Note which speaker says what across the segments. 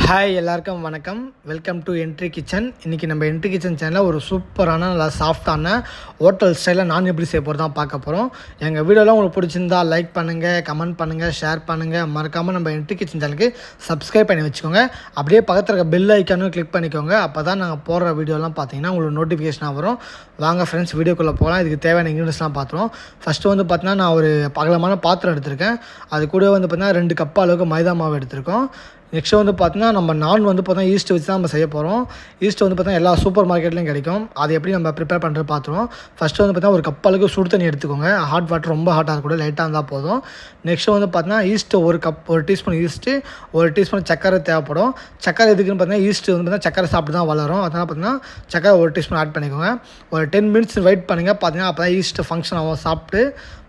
Speaker 1: Hi எல்லாருக்கும் வணக்கம். Welcome to entry kitchen. இன்றைக்கி நம்ம என்ட்ரி கிச்சன் சேனலில் ஒரு சூப்பரான நல்லா சாஃப்டான ஹோட்டல் ஸ்டைலில் நான் எப்படி செய்ய போகிறது தான் பார்க்க போகிறோம். எங்கள் வீடியோலாம் உங்களுக்கு பிடிச்சிருந்தா லைக் பண்ணுங்கள், கமெண்ட் பண்ணுங்கள், ஷேர் பண்ணுங்கள். மறக்காமல் நம்ம என்ட்ரி கிச்சன் சேனலுக்கு சப்ஸ்கிரைப் பண்ணி வச்சுக்கோங்க. அப்படியே பக்கத்தில் இருக்க பெல் ஐக்கானும் கிளிக் பண்ணிக்கோங்க. அப்போ தான் நாங்கள் போடுற வீடியோலாம் பார்த்தீங்கன்னா உங்களுக்கு நோட்டிஃபிகேஷனாக வரும். வாங்க ஃப்ரெண்ட்ஸ், வீடியோக்குள்ளே போகலாம். இதுக்கு தேவையான இன்க்ரீடியன்ஸ்லாம் பார்த்துருவோம். ஃபஸ்ட்டு வந்து பார்த்தீங்கன்னா நான் ஒரு அகலமான பாத்திரம் எடுத்திருக்கேன். அது கூட வந்து பார்த்தீங்கன்னா 2 கப் அளவுக்கு மைதா மாவு எடுத்திருக்கோம். நெக்ஸ்ட்டு வந்து பார்த்தீங்கன்னா நம்ம நான் வந்து பார்த்தீங்கன்னா ஈஸ்ட் வச்சு தான் நம்ம செய்ய போகிறோம். ஈஸ்ட் வந்து பார்த்தீங்கன்னா எல்லா சூப்பர் மார்க்கெட்லையும் கிடைக்கும். அது எப்படி நம்ம ப்ரிப்பேர் பண்ணுறது பார்த்துருவோம். ஃபஸ்ட்டு வந்து பார்த்தீங்கன்னா ஒரு கப் அளவுக்கு சுடு தண்ணி எடுத்துக்கோங்க. ஹாட் வாட்டர் ரொம்ப ஹாட்டாக இருக்கக்கூடாது, லைட்டாக இருந்தால் போதும். நெக்ஸ்ட்டு வந்து பார்த்தீங்கன்னா ஈஸ்ட்டு ஒரு டீஸ்பூன் ஈஸ்ட்டு, ஒரு டீஸ்பூன் சக்கரை தேவைப்படும். சக்கரை எதுக்குன்னு பார்த்தீங்கன்னா ஈஸ்ட்டு வந்து பார்த்தீங்கன்னா சக்கரை சாப்பிட்டு தான் வளரும். அதனால் பார்த்தீங்கன்னா சக்கரை ஒரு டீஸ்பூன் ஆட் பண்ணிக்கோங்க. ஒரு 10 மினிட்ஸ் வெயிட் பண்ணுங்கள். பார்த்தீங்கன்னா அப்போ தான் ஈஸ்ட்டு ஃபங்க்ஷன் ஆகும். சாப்பிட்டு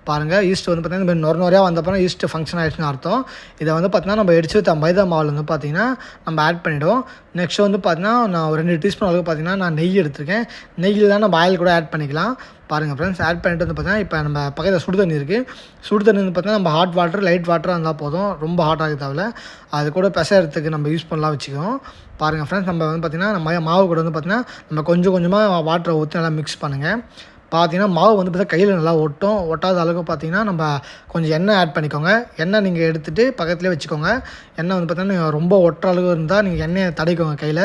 Speaker 1: பாருங்கள், ஈஸ்ட் வந்து பார்த்திங்கன்னா இந்த மாதிரி நொறையாக வந்தப்பறம் ஈஸ்ட் ஃபங்க்ஷன் ஆகிடுச்சுன்னு அர்த்தம். இதை வந்து பார்த்திங்கன்னா நம்ம அடிச்சு வைத்த மைதா மாவில் வந்து பார்த்திங்கன்னா நம்ம ஆட் பண்ணிவிடுவோம். நெக்ஸ்ட் வந்து பார்த்திங்கன்னா நான் ஒரு 2 டீஸ்பூன் அளவுக்கு பார்த்திங்கன்னா நான் நெய் எடுத்திருக்கேன். நெய்யில் தான் நம்ம ஆயில் கூட ஆட் பண்ணிக்கலாம். பாருங்கள் ஃப்ரெண்ட்ஸ், ஆட் பண்ணிட்டு வந்து பார்த்திங்கன்னா இப்போ நம்ம பக்கத்தில் சுடு தண்ணி இருக்குது. சுடு தண்ணி வந்து பார்த்திங்கன்னா நம்ம ஹாட் வாட்டர், லைட் வாட்டராக இருந்தால் போதும், ரொம்ப ஹாட்டாக தேவையில்ல. அது கூட பிசைறதுக்கு நம்ம யூஸ் பண்ணலாம் வச்சுக்கோம். பாருங்கள் ஃப்ரெண்ட்ஸ், நம்ம வந்து பார்த்திங்கன்னா நம்ம மாவு கூட வந்து பார்த்திங்கன்னா நம்ம கொஞ்சம் கொஞ்சமாக வாட்டரை ஊற்றி நல்லா மிக்ஸ் பண்ணுங்கள். பார்த்தீங்கன்னா மாவு வந்து பார்த்தா கையில் நல்லா ஒட்டாத அளவுக்கு பார்த்தீங்கன்னா நம்ம கொஞ்சம் எண்ணெய் ஆட் பண்ணிக்கோங்க. எண்ணெய் நீங்கள் எடுத்துகிட்டு பக்கத்துலேயே வச்சுக்கோங்க. எண்ணெய் வந்து பார்த்தீங்கன்னா ரொம்ப ஒட்டுற அளவு இருந்தால் நீங்கள் எண்ணெயை தடவிக்கோங்க. கையில்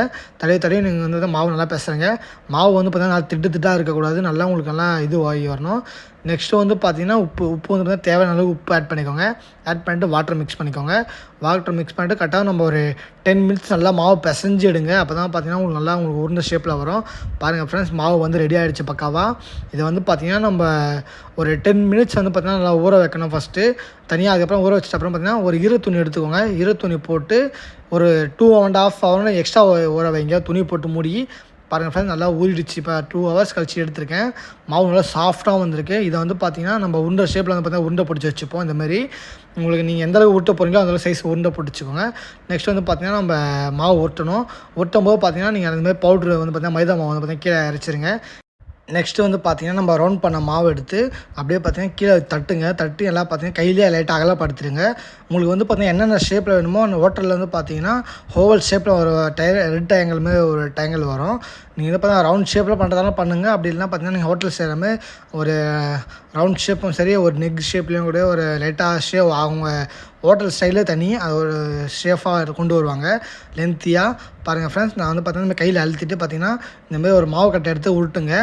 Speaker 1: தடவி நீங்கள் வந்து மாவு நல்லா பேசுகிறீங்க. மாவு வந்து பார்த்தீங்கன்னா நல்லா திட்டாக இருக்கக்கூடாது, நல்லா உங்களுக்கு நல்லா இது ஆகி வரணும். நெக்ஸ்ட்டு வந்து பார்த்தீங்கன்னா உப்பு வந்து பார்த்தீங்கன்னா தேவையான அளவு உப்பு ஆட் பண்ணிக்கோங்க. ஆட் பண்ணிட்டு வாட்டர் மிக்ஸ் பண்ணிக்கோங்க. வாட்டர் மிக்ஸ் பண்ணிட்டு கரெக்டாக நம்ம ஒரு 10 மினிட்ஸ் நல்லா மாவு பிசைஞ்சு எடுங்க. அப்போ தான் பார்த்தீங்கன்னா உங்களுக்கு உருண்டை ஷேப்பில் வரும். பாருங்கள் ஃப்ரெண்ட்ஸ், மாவு வந்து ரெடி ஆகிடுச்சு பக்காவாக. இதை வந்து பார்த்திங்கன்னா நம்ம ஒரு 10 மினிட்ஸ் வந்து பார்த்திங்கன்னா நல்லா ஊற வைக்கணும் ஃபஸ்ட்டு தனியாக. அதுக்கப்புறம் ஊற வச்சிட்ட அப்புறம் பார்த்திங்கன்னா ஒரு ஈர துணி எடுத்துக்கோங்க. ஈர துணி போட்டு ஒரு 2.5 ஹவர் எக்ஸ்ட்ரா ஊற வைங்க. துணி போட்டு மூடி. பாருங்கள் ஃப்ரெண்ட்ஸ், நல்லா ஊறிடுச்சு. இப்போ 2 ஹவர்ஸ் கழிச்சு எடுத்திருக்கேன். மாவு நல்லா சாஃப்டாக வந்திருக்கு. இதை வந்து பார்த்திங்கன்னா நம்ம உருண்டை ஷேப்பில் வந்து பார்த்திங்கன்னா உருண்டை பிடிச்சி வச்சுப்போம். இந்தமாரி உங்களுக்கு நீங்கள் எந்தளவுக்கு உருட்ட போகிறீங்களோ அந்தளவு சைஸ் உருண்டை பிடிச்சிக்கோங்க. நெக்ஸ்ட் வந்து பார்த்திங்கன்னா நம்ம மாவு ஒட்டும் போது பார்த்திங்கன்னா நீங்கள் அந்தமாதிரி பவுட்ரு வந்து பார்த்திங்கன்னா மைதா மாவு வந்து பார்த்திங்கன்னா கீழே அரைச்சிருங்க. நெக்ஸ்ட்டு வந்து பார்த்திங்கன்னா நம்ம ரவுண்ட் பண்ண மாவு எடுத்து அப்படியே பார்த்திங்கன்னா கீழே தட்டி எல்லாம் பார்த்திங்கன்னா கையிலே லைட்டாக அகலப்படுத்திடுங்க. உங்களுக்கு வந்து பார்த்திங்கன்னா என்னென்ன ஷேப்பில் வேணுமோ அந்த ஹோட்டலில் வந்து பார்த்திங்கன்னா ஓவல் ஷேப்பில் ஒரு ரெட் ட்ரையாங்கிள் மாதிரி ஒரு ட்ரையாங்கிள் வரும். நீங்கள் வந்து பார்த்தீங்கன்னா ரவுண்ட் ஷேப்பில் பண்ணுறதாலும் பண்ணுங்கள். அப்படி இல்லைனா பார்த்திங்கன்னா நீங்கள் ஹோட்டல் செய்கிற மாதிரி ஒரு ரவுண்ட் ஷேப்பும் சரி, ஒரு நெக் ஷேப்லேயும் கூட ஒரு லைட்டாக ஷேவ் அவங்க ஹோட்டல் ஸ்டைலே தனி அது ஒரு ஷேஃபாக கொண்டு வருவாங்க லென்த்தியாக. பாருங்கள் ஃப்ரெண்ட்ஸ், நான் வந்து பார்த்திங்கன்னா கையில் அழுத்திட்டு பார்த்திங்கன்னா இந்தமாதிரி ஒரு மாவு கட்டை எடுத்து உருட்டுங்க.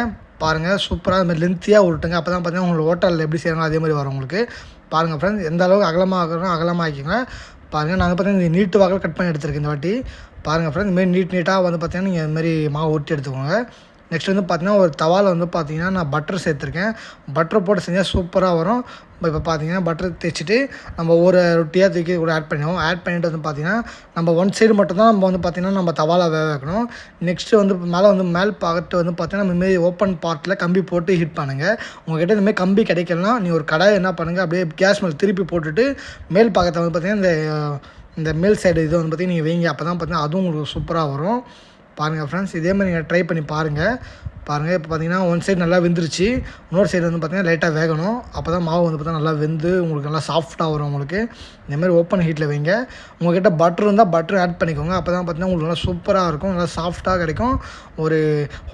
Speaker 1: பாருங்கள், சூப்பராக அதுமாதிரி லென்த்தியாக உருட்டுங்க. அப்போ தான் பார்த்திங்கன்னா உங்களுக்கு ஹோட்டலில் எப்படி செய்கிறாங்களோ அதே மாதிரி வரும் உங்களுக்கு. பாருங்கள் ஃப்ரெண்ட்ஸ், எந்த அளவுக்கு அகலமாக ஆக்கிங்க. பாருங்கள், நான் வந்து பார்த்திங்கன்னா இந்த நீட்டு வாக்கில் கட் பண்ணி எடுத்துருக்கேன் இந்த வாட்டி. பாருங்கள் ஃப்ரெண்ட்ஸ், இதுமாரி நீட்டாக வந்து பார்த்திங்கன்னா நீங்கள் இதுமாரி மாவு ஊட்டி எடுத்துக்கோங்க. நெக்ஸ்ட் வந்து பார்த்திங்கன்னா ஒரு தவாவில் வந்து பார்த்திங்கன்னா நான் பட்டர் சேர்த்துருக்கேன். பட்டர் போட்டு செஞ்சால் சூப்பராக வரும். இப்போ பார்த்திங்கன்னா பட்டர் தேய்ச்சிட்டு நம்ம ஒரு ரொட்டியாக தூக்கி கூட ஆட் பண்ணிடுவோம். ஆட் பண்ணிவிட்டு வந்து பார்த்திங்கன்னா நம்ம ஒன் சைடு மட்டும் தான் நம்ம வந்து பார்த்திங்கன்னா நம்ம தவாவில் வேக வைக்கணும். நெக்ஸ்ட்டு வந்து மேல் பார்த்து வந்து பார்த்திங்கன்னா இந்தமாரி ஓப்பன் பார்ட்டில் கம்பி போட்டு ஹீட் பண்ணுங்கள். உங்கள்கிட்ட இந்தமாதிரி கம்பி கிடைக்கலனா நீ ஒரு கடாயை என்ன பண்ணுங்கள், அப்படியே கேஸ் மேலே திருப்பி போட்டுட்டு மேல் பக்கத்தை வந்து பார்த்திங்கன்னா இந்த மேல் சைடு இது வந்து பார்த்திங்கன்னா நீங்கள் வைங்க. அப்போ தான் பார்த்திங்கன்னா அதுவும் உங்களுக்கு சூப்பராக வரும். பாருங்கள் ஃப்ரெண்ட்ஸ், இதேமாதிரி நீங்கள் ட்ரை பண்ணி பாருங்கள். இப்போ பார்த்தீங்கன்னா ஒன் சைடு நல்லா வெந்துருச்சு. இன்னொரு சைடு வந்து பார்த்திங்கன்னா லைட்டாக வேகணும். அப்போ தான் மாவு வந்து பார்த்தா நல்லா வெந்து உங்களுக்கு நல்லா சாஃப்ட்டாக வரும். உங்களுக்கு இந்தமாதிரி ஓப்பன் ஹீட்டில் வைங்க. உங்கள்கிட்ட பட்டர் இருந்தால் பட்டர் ஆட் பண்ணிக்கோங்க. அப்போ தான் பார்த்திங்கன்னா உங்களுக்கு நல்லா சூப்பராக இருக்கும், நல்லா சாஃப்ட்டாக கிடைக்கும். ஒரு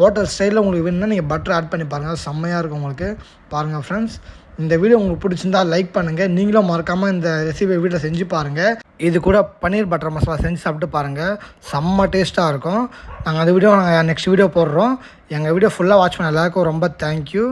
Speaker 1: ஹோட்டல் ஸ்டைலில் உங்களுக்கு வேணும்னா நீங்கள் பட்டர் ஆட் பண்ணி பாருங்கள், செம்மையாக இருக்கும் உங்களுக்கு. பாருங்கள் ஃப்ரெண்ட்ஸ், இந்த வீடியோ உங்களுக்கு பிடிச்சிருந்தா லைக் பண்ணுங்கள். நீங்களும் மறக்காமல் இந்த ரெசிபியை வீட்டில் செஞ்சு பாருங்கள். இது கூட பன்னீர் பட்டர் மசாலா செஞ்சு சாப்பிட்டு பாருங்கள், செம்ம டேஸ்ட்டாக இருக்கும். நாங்கள் அந்த வீடியோ நெக்ஸ்ட் வீடியோ போடுறோம். எங்கள் வீடியோ ஃபுல்லாக வாட்ச் பண்ண எல்லாருக்கும் ரொம்ப தேங்க்யூ.